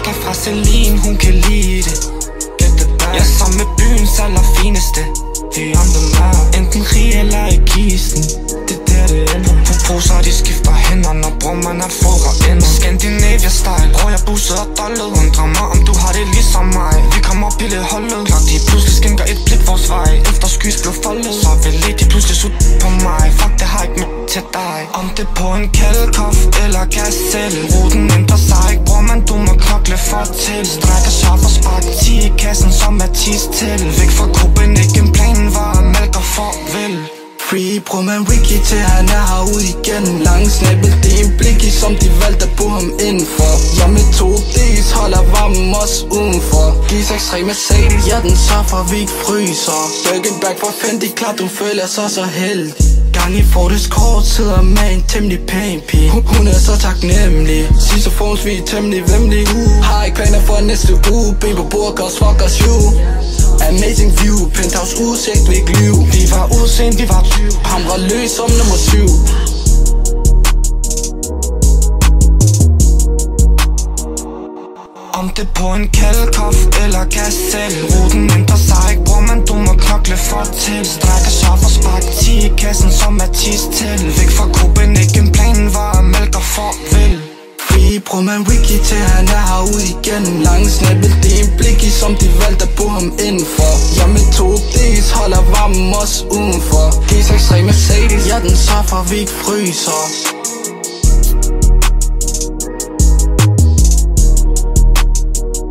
Vodka fra Celine, hun kan lide det. Jeg er sammen med byens allerfineste. Vi on the map. Enten rig eller i kisten. Det der det ender. Poser de skifter hænder, når bror man er forret ender. Scandinavia style. Bror jeg busset og dollet. Undrer mig om du har det ligesom mig. Vi kommer op i det holdet. Klart de pludselig skænker et blik vores vej. Efter skys blev foldet, så vil de pludselig sut på mig. Fuck det har ikke med til dig. Om det på en kældekof eller kassel. Ruten ændrer sig ikke, bror man du må knokle for til. Strækker sig for spark 10 i kassen som er tis til. Væk fra gruppen, ikke en planen var mælk og farvel. Free, bror man wiki til han er herude igen. Langsnabel, det er en blikki som de valgte at bo ham indenfor. Jeg med 2D's holder varmen også udenfor. G63 Mercedes, ja den sørger for vi ikke fryser. Birkin bag for Fendi, klart du føler sig så heldig. Gang i Fortes kort sidder med en temmelig pæn pige. Hun er så taknemmelig. Sidste forms vi er temmelig vemmelige. Har ikke planer for næste uge. Ben på burgers, fuck os you. Amazing view, penthouse udsigt, vi ikke lyve. Vi var udseende, vi var 20. Hamrer løs som nummer 7. Om det på en kældekof eller kassel. Ruten ændrer sig ikke, bror man du må knokle for til. Strækker sig for spark 10 i kassen som er tis til. Væk fra gruppen, ikke en planen var mælk og farvel. Free, bror man wiki til han er herude igen. Langsnabel, det er en blikki som de valgte at bo ham indenfor. Jeg med 2D's holder varmen også udenfor. G63 Mercedes, ja den sørger for vi ikke fryser.